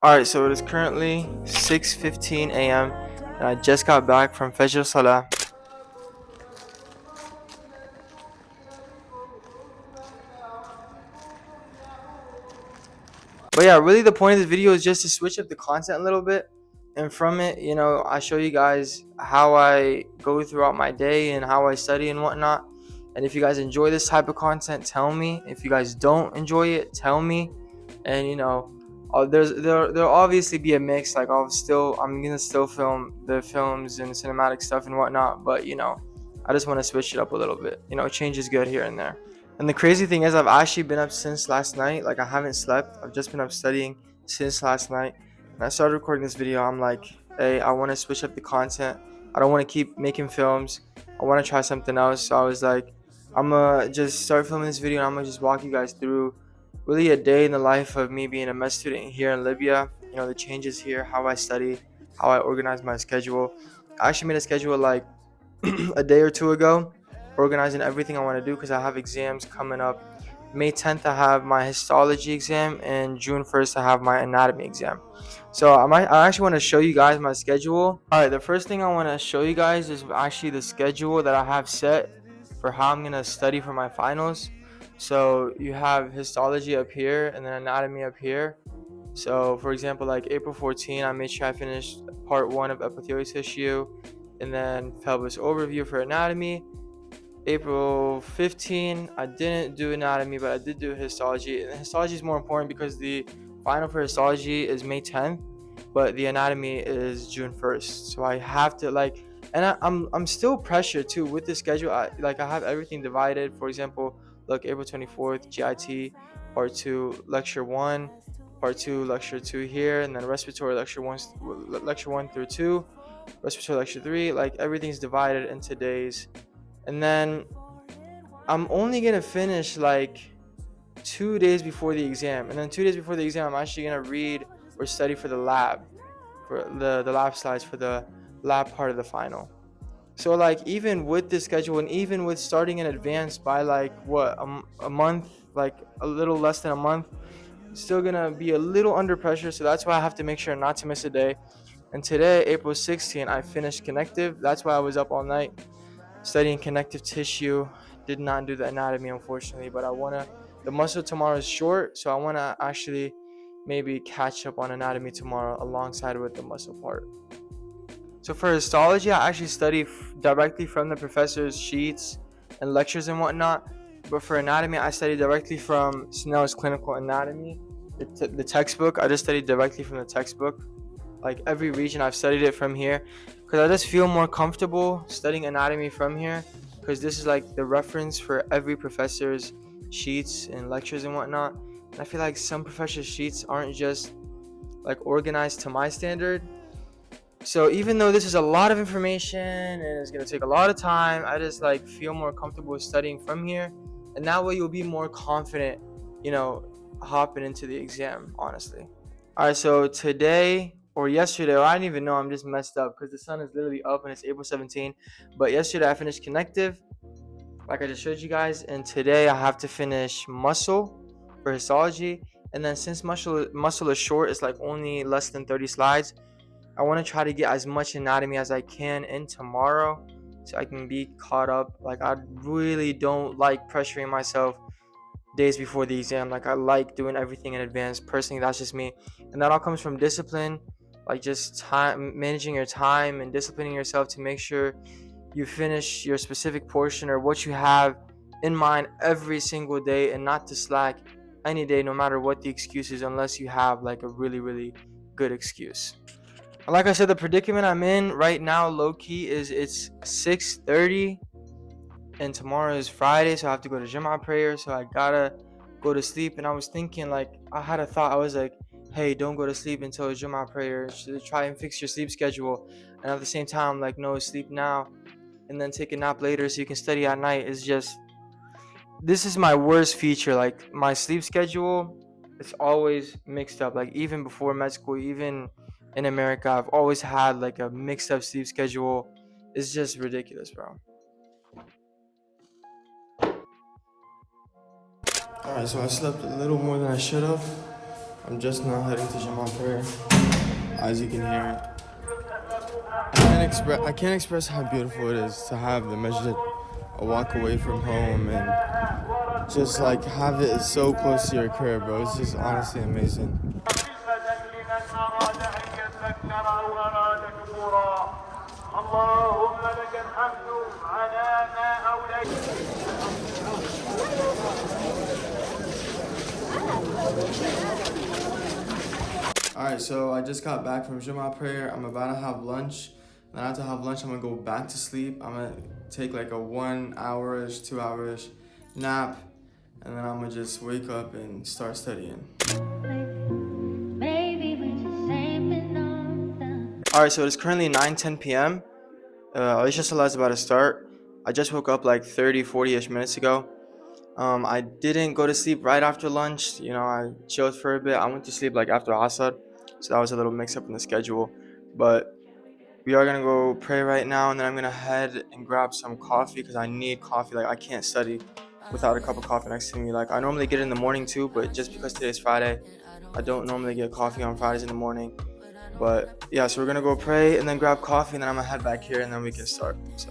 Alright, so it is currently 6:15 a.m. and I just got back from Fajr Salah. But yeah, really the point of this video is just to switch up the content a little bit. And from it, I show you guys how I go throughout my day and how I study and whatnot. And if you guys enjoy this type of content, tell me. If you guys don't enjoy it, tell me. And there'll obviously be a mix. Like I'm gonna still film the films and cinematic stuff and whatnot. But I just want to switch it up a little bit. Change is good here and there. And the crazy thing is, I've actually been up since last night. Like, I haven't slept. I've just been up studying since last night. And I started recording this video. I'm like, hey, I want to switch up the content. I don't want to keep making films. I want to try something else. So I was like, I'm going to just start filming this video and I'm going to just walk you guys through really a day in the life of me being a med student here in Libya. The changes here, how I study, how I organize my schedule. I actually made a schedule like a day or two ago, organizing everything I want to do because I have exams coming up. May 10th, I have my histology exam, and June 1st, I have my anatomy exam. So I actually want to show you guys my schedule. All right, the first thing I want to show you guys is actually the schedule that I have set for how I'm going to study for my finals. So you have histology up here and then anatomy up here. So for example, like April 14, I made sure I finished part 1 of epithelial tissue and then pelvis overview for anatomy. April 15, I didn't do anatomy, but I did do histology. And histology is more important because the final for histology is May 10th, but the anatomy is June 1st. So I have to and I'm still pressured too with the schedule. I have everything divided. For example, look, April 24th, GIT, part 2, lecture 1, part 2, lecture 2 here, and then respiratory lecture 1 through 2, respiratory lecture 3. Like everything's divided into days. And then I'm only gonna finish like 2 days before the exam, and then 2 days before the exam, I'm actually gonna read or study for the lab, for the lab slides for the lab part of the final. So like even with this schedule and even with starting in advance by like a month, like a little less than a month, still gonna be a little under pressure. So that's why I have to make sure not to miss a day. And today, April 16, I finished connective. That's why I was up all night studying connective tissue. Did not do the anatomy, unfortunately, but the muscle tomorrow is short, so I wanna actually maybe catch up on anatomy tomorrow alongside with the muscle part. So for histology, I actually study directly from the professor's sheets and lectures and whatnot. But for anatomy, I study directly from Snell's Clinical Anatomy, the textbook. I just studied directly from the textbook. Like every region, I've studied it from here because I just feel more comfortable studying anatomy from here because this is like the reference for every professor's sheets and lectures and whatnot. And I feel like some professors' sheets aren't just like organized to my standard. So even though this is a lot of information and it's gonna take a lot of time, I just like feel more comfortable studying from here, and that way you'll be more confident, you know, hopping into the exam. Honestly. All right, so today or yesterday, or I didn't even know. I'm just messed up because the sun is literally up and it's April 17. But yesterday I finished connective, like I just showed you guys, and today I have to finish muscle for histology. And then since muscle is short, it's like only less than 30 slides. I want to try to get as much anatomy as I can in tomorrow so I can be caught up. Like, I really don't like pressuring myself days before the exam. Like, I like doing everything in advance. Personally, that's just me. And that all comes from discipline, like just time, managing your time and disciplining yourself to make sure you finish your specific portion or what you have in mind every single day, and not to slack any day, no matter what the excuse is, unless you have like a really, really good excuse. Like I said, the predicament I'm in right now, low key, is it's 6:30, and tomorrow is Friday, so I have to go to Jumu'ah prayer. So I gotta go to sleep. And I was thinking, like, I had a thought. I was like, hey, don't go to sleep until Jumu'ah prayer. Try and fix your sleep schedule. And at the same time, like, no, sleep now, and then take a nap later so you can study at night. Is just, this is my worst feature. Like, my sleep schedule, it's always mixed up. Like, even before med school, even in America, I've always had like a mixed up sleep schedule. It's just ridiculous, bro. Alright, so I slept a little more than I should have. I'm just now heading to Jama prayer. As you can hear it, I can't express how beautiful it is to have the masjid a walk away from home and just like have it so close to your crib, bro. It's just honestly amazing. Alright, so I just got back from Juma prayer. I'm about to have lunch. Then after I have lunch, I'm gonna go back to sleep. I'm gonna take like a 1 hour-ish, 2 hour-ish nap. And then I'm gonna just wake up and start studying. Alright, so it's currently 9:10 p.m. Alisha Salah is about to start. I just woke up like 40-ish minutes ago. I didn't go to sleep right after lunch. You know, I chilled for a bit. I went to sleep like after Asr, so that was a little mix up in the schedule. But we are gonna go pray right now, and then I'm gonna head and grab some coffee because I need coffee. Like, I can't study without a cup of coffee next to me. Like, I normally get it in the morning too, but just because today's Friday, I don't normally get coffee on Fridays in the morning. But yeah, so we're gonna go pray and then grab coffee, and then I'm gonna head back here, and then we can start. So.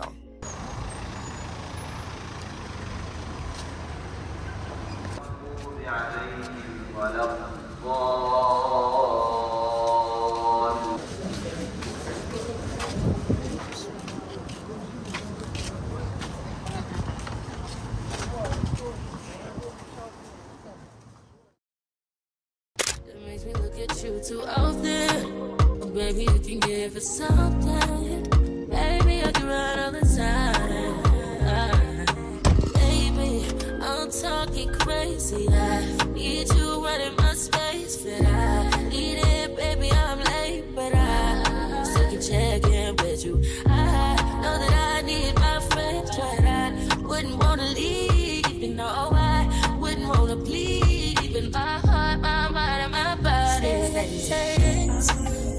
Makes me look at you too often. Oh, baby, you can give it something. Baby, I can run all the time. Baby, I'm talking crazy. I need you running my space, but I need it, baby. I'm late, but I still can check in with you. I know that I need my friends, but I wouldn't wanna leave. You know, I wouldn't wanna bleed. Even my heart, my mind, and my body.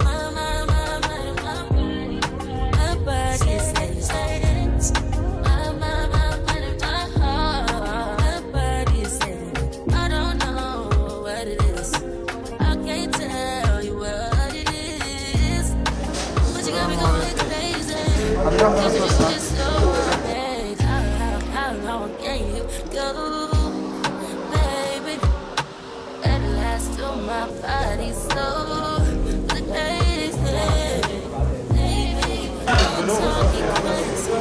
My mind, my body. My body stays. My mind, and my heart. My body stays. I don't know what it is. I can't tell you what it is. But you got me going crazy. You're so bad. How long can you go? My body so crazy, baby. I'm talking crazy.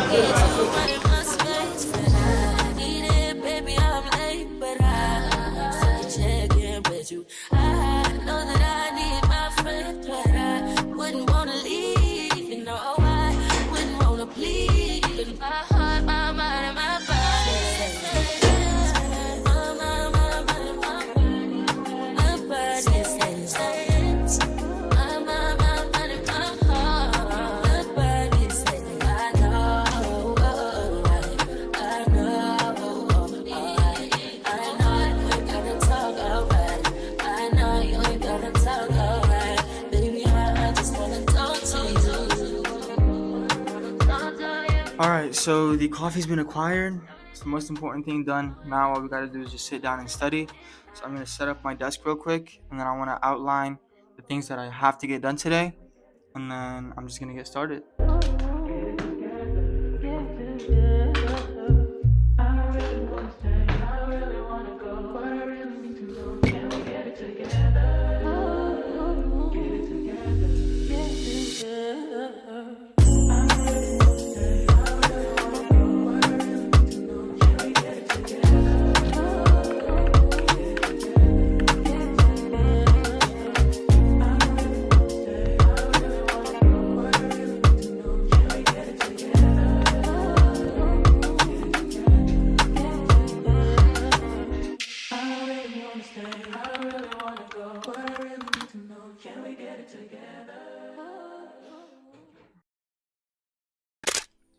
Get you running my space, but I need it, baby. I'm late, but I still check in with you. I know that I need my friend, but I wouldn't wanna leave. You know, I wouldn't wanna bleed. Even my heart, my mind, and my body. Alright, so the coffee's been acquired. It's the most important thing done. Now all we gotta do is just sit down and study. So I'm gonna set up my desk real quick, and then I wanna outline the things that I have to get done today, and then I'm just gonna get started.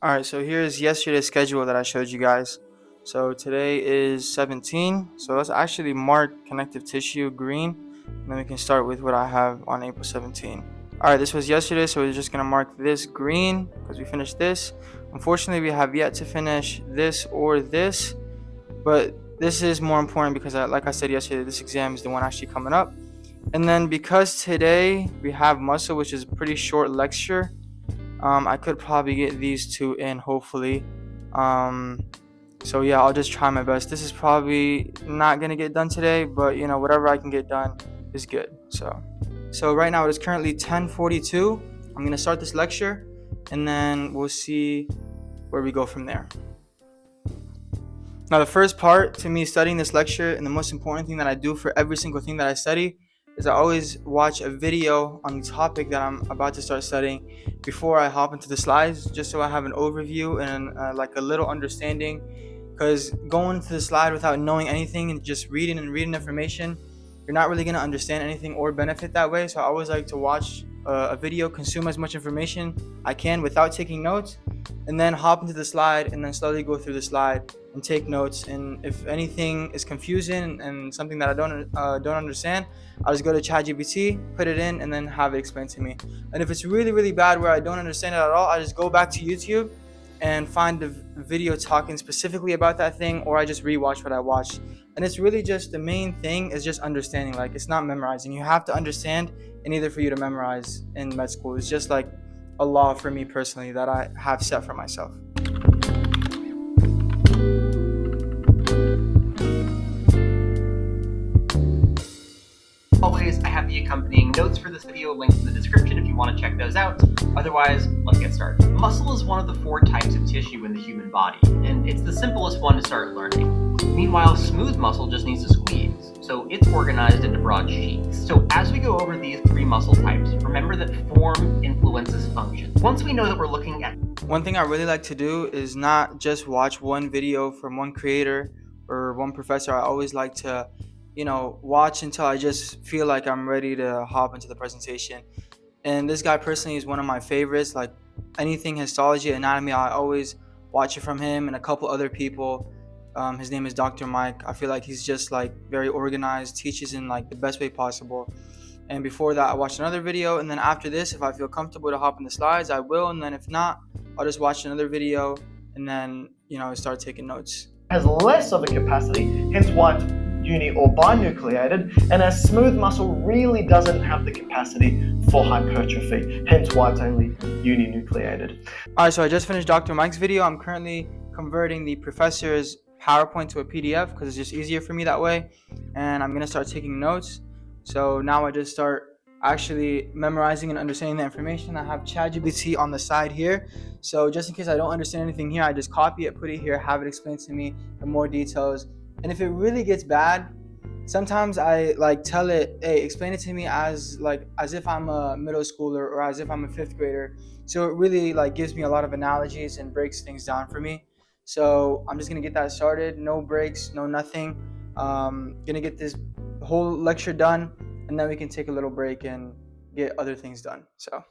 Alright, so here's yesterday's schedule that I showed you guys. So today is 17, so let's actually mark connective tissue green, and then we can start with what I have on April 17. Alright, this was yesterday, so we're just going to mark this green because we finished this. Unfortunately, we have yet to finish this or this, but this is more important because, like I said yesterday, this exam is the one actually coming up. And then because today we have muscle, which is a pretty short lecture, I could probably get these two in, hopefully. So yeah, I'll just try my best. This is probably not gonna get done today, but you know, whatever I can get done is good. So right now it is currently 10:42. I'm gonna start this lecture, and then we'll see where we go from there. Now, the first part to me studying this lecture, and the most important thing that I do for every single thing that I study, is I always watch a video on the topic that I'm about to start studying before I hop into the slides, just so I have an overview and like a little understanding. Because going to the slide without knowing anything and just reading information, you're not really going to understand anything or benefit that way. So I always like to watch a video, consume as much information I can without taking notes, and then hop into the slide and then slowly go through the slide and take notes. And if anything is confusing and something that I don't understand, I'll just go to ChatGPT, put it in, and then have it explained to me. And if it's really, really bad where I don't understand it at all, I just go back to YouTube and find the video talking specifically about that thing, or I just rewatch what I watched. And it's really just, the main thing is just understanding. Like, it's not memorizing. You have to understand in order for you to memorize in med school. It's just like a law for me personally that I have set for myself. Always, I have the accompanying notes for this video linked in the description if you want to check those out. Otherwise, let's get started. Muscle is one of the 4 types of tissue in the human body, and it's the simplest one to start learning. Meanwhile, smooth muscle just needs to squeeze, so it's organized into broad sheets. So as we go over these 3 muscle types, remember that form influences function. Once we know that we're looking at... One thing I really like to do is not just watch one video from one creator or one professor. I always like to watch until I just feel like I'm ready to hop into the presentation. And this guy personally is one of my favorites. Like, anything histology, anatomy, I always watch it from him and a couple other people. His name is Dr. Mike. I feel like he's just like very organized, teaches in like the best way possible. And before that, I watched another video, and then after this, if I feel comfortable to hop in the slides, I will. And then if not, I'll just watch another video and then start taking notes. Has less of a capacity, hence why it's uni or binucleated, and a smooth muscle really doesn't have the capacity for hypertrophy, hence why it's only uninucleated. Alright, so I just finished Dr. Mike's video. I'm currently converting the professor's PowerPoint to a PDF because it's just easier for me that way, and I'm going to start taking notes. So now I just start actually memorizing and understanding the information. I have ChatGPT on the side here, so just in case I don't understand anything here, I just copy it, put it here, have it explained to me in more details. And if it really gets bad, sometimes I like tell it, hey, explain it to me as if I'm a middle schooler or as if I'm a 5th grader. So it really like gives me a lot of analogies and breaks things down for me. So I'm just gonna get that started. No breaks, no nothing. Gonna get this whole lecture done, and then we can take a little break and get other things done. So.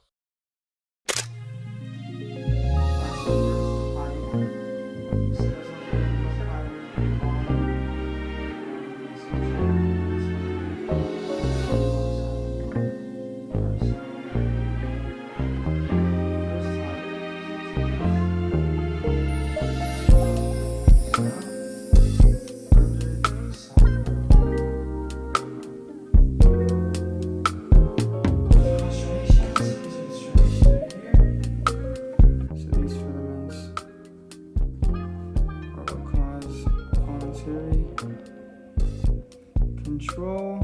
Control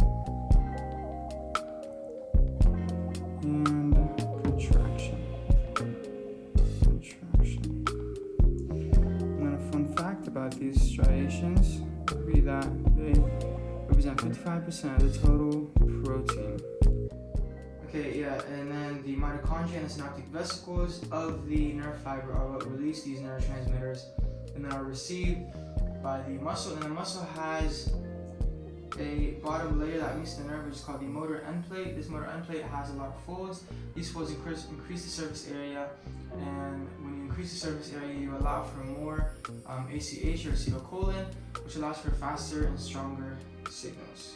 and contraction. And then a fun fact about these striations would be that they represent 55% of the total protein. Okay, yeah, and then the mitochondria and the synaptic vesicles of the nerve fiber are what release these neurotransmitters and then are received by the muscle. And the muscle has a bottom layer that meets the nerve, which is called the motor end plate. This motor end plate has a lot of folds. These folds increase the surface area, and when you increase the surface area, you allow for more ACH or acetylcholine, which allows for faster and stronger signals.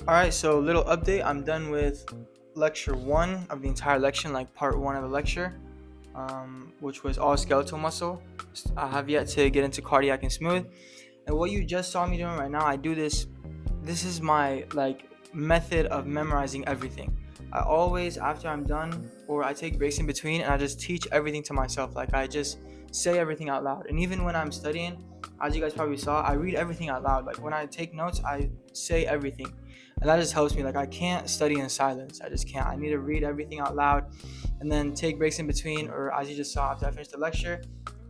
Alright, so little update. I'm done with lecture 1 of the entire lecture, like part 1 of the lecture, which was all skeletal muscle. I have yet to get into cardiac and smooth. And what you just saw me doing right now, I do this. This is my like method of memorizing everything. I always, after I'm done, or I take breaks in between, and I just teach everything to myself. Like I just say everything out loud. And even when I'm studying, as you guys probably saw, I read everything out loud. Like when I take notes, I say everything, and that just helps me. Like I can't study in silence. I just can't. I need to read everything out loud, and then take breaks in between. Or as you just saw, after I finished the lecture,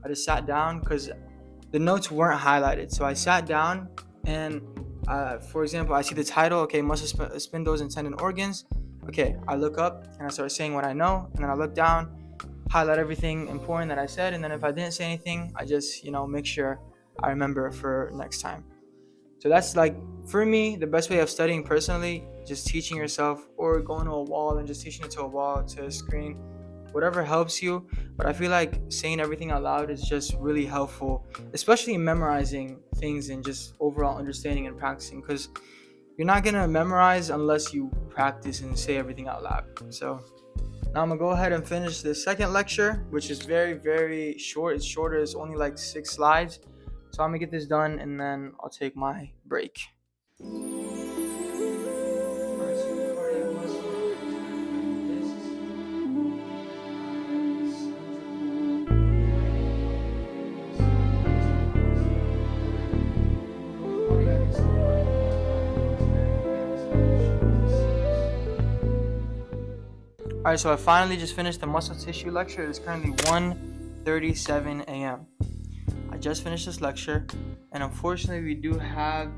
I just sat down because the notes weren't highlighted. So I sat down and, for example, I see the title. Okay, muscle spindles and tendon organs. Okay, I look up and I start saying what I know, and then I look down, highlight everything important that I said, and then if I didn't say anything, I just make sure I remember for next time. So that's like, for me, the best way of studying personally, just teaching yourself or going to a wall and just teaching it to a wall, to a screen, whatever helps you. But I feel like saying everything out loud is just really helpful, especially in memorizing things and just overall understanding and practicing, because you're not going to memorize unless you practice and say everything out loud. So now I'm going to go ahead and finish the second lecture, which is very, very short. It's shorter. It's only like 6 slides. So I'm going to get this done and then I'll take my break. Alright, so I finally just finished the muscle tissue lecture. It is currently 1:37 a.m. I just finished this lecture, and unfortunately we do have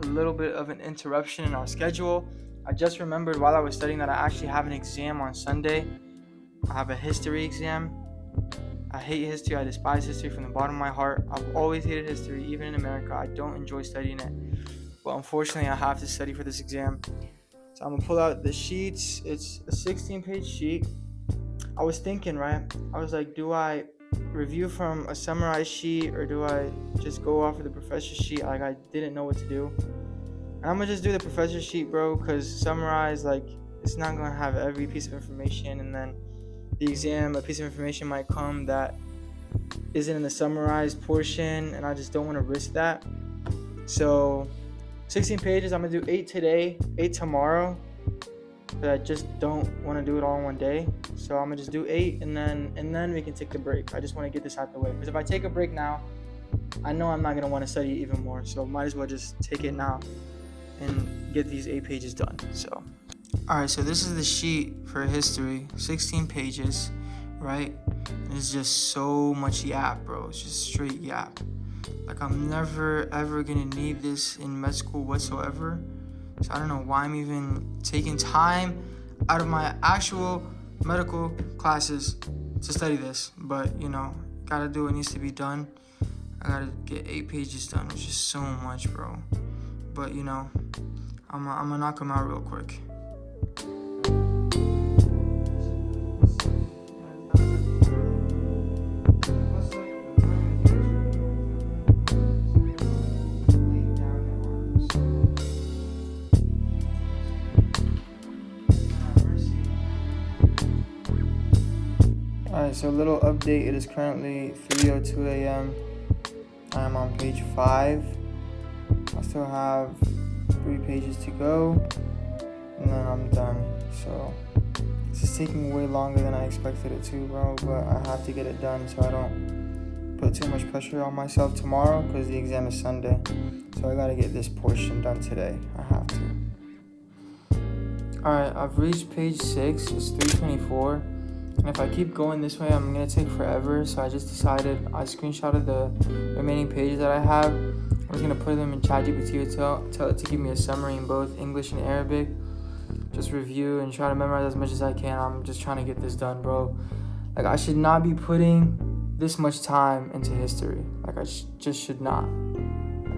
a little bit of an interruption in our schedule. I just remembered while I was studying that I actually have an exam on Sunday. I have a history exam. I hate history. I despise history from the bottom of my heart. I've always hated history, even in America. I don't enjoy studying it. But unfortunately, I have to study for this exam. So I'm going to pull out the sheets. It's a 16-page sheet. I was thinking, right? I was like, do I review from a summarized sheet or do I just go off of the professor's sheet? Like, I didn't know what to do. And I'm going to just do the professor's sheet, bro, because summarized, like, it's not going to have every piece of information. And then the exam, a piece of information might come that isn't in the summarized portion, and I just don't want to risk that. So 16 pages, I'm going to do 8 today, 8 tomorrow, but I just don't want to do it all in one day. So I'm going to just do 8, and then we can take the break. I just want to get this out the way, because if I take a break now, I know I'm not going to want to study even more. So might as well just take it now and get these 8 pages done. So, alright, so this is the sheet for history, 16 pages, right? And it's just so much yap, bro. It's just straight yap. Like, I'm never ever gonna need this in med school whatsoever. So I don't know why I'm even taking time out of my actual medical classes to study this. But, gotta do what needs to be done. I gotta get 8 pages done, which is so much, bro. But, I'm gonna knock them out real quick. Alright, so a little update. It is currently 3:02 a.m. I am on page 5. I still have 3 pages to go, and then I'm done. So this is taking way longer than I expected it to, bro, but I have to get it done so I don't put too much pressure on myself tomorrow, because the exam is Sunday. So I gotta get this portion done today. I have to. Alright, I've reached page 6. It's 3:24. And if I keep going this way, I'm going to take forever. So I just decided, I screenshotted the remaining pages that I have. I was going to put them in ChatGPT or tell it to give me a summary in both English and Arabic. Just review and try to memorize as much as I can. I'm just trying to get this done, bro. Like, I should not be putting this much time into history. Like, I just should not.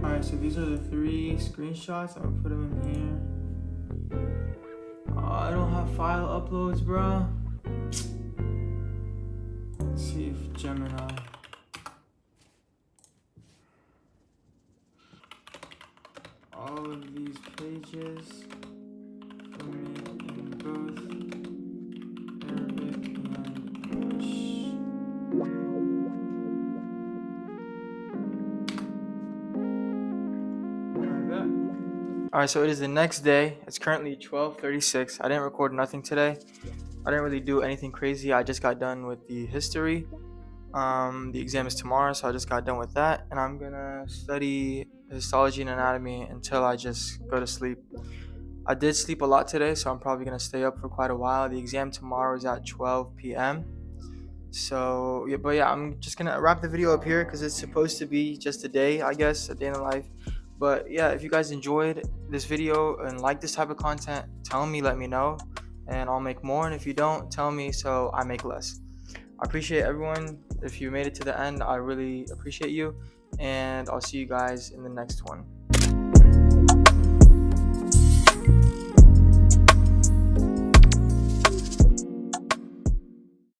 Alright, so these are the 3 screenshots. I'm going to put them in here. Oh, I don't have file uploads, bro. Let's see if Gemini. All of these pages for me in both Arabic and English. All right, so it is the next day. It's currently 12:36. I didn't record nothing today. I didn't really do anything crazy. I just got done with the history. The exam is tomorrow, so I just got done with that, and I'm gonna study histology and anatomy until I just go to sleep. I did sleep a lot today, so I'm probably gonna stay up for quite a while. The exam tomorrow is at 12 p.m. So yeah, but yeah, I'm just gonna wrap the video up here because it's supposed to be just a day, I guess, a day in the life. But yeah, if you guys enjoyed this video and like this type of content, tell me, let me know, and I'll make more. And if you don't, tell me so I make less. I appreciate everyone. If you made it to the end, I really appreciate you, and I'll see you guys in the next one.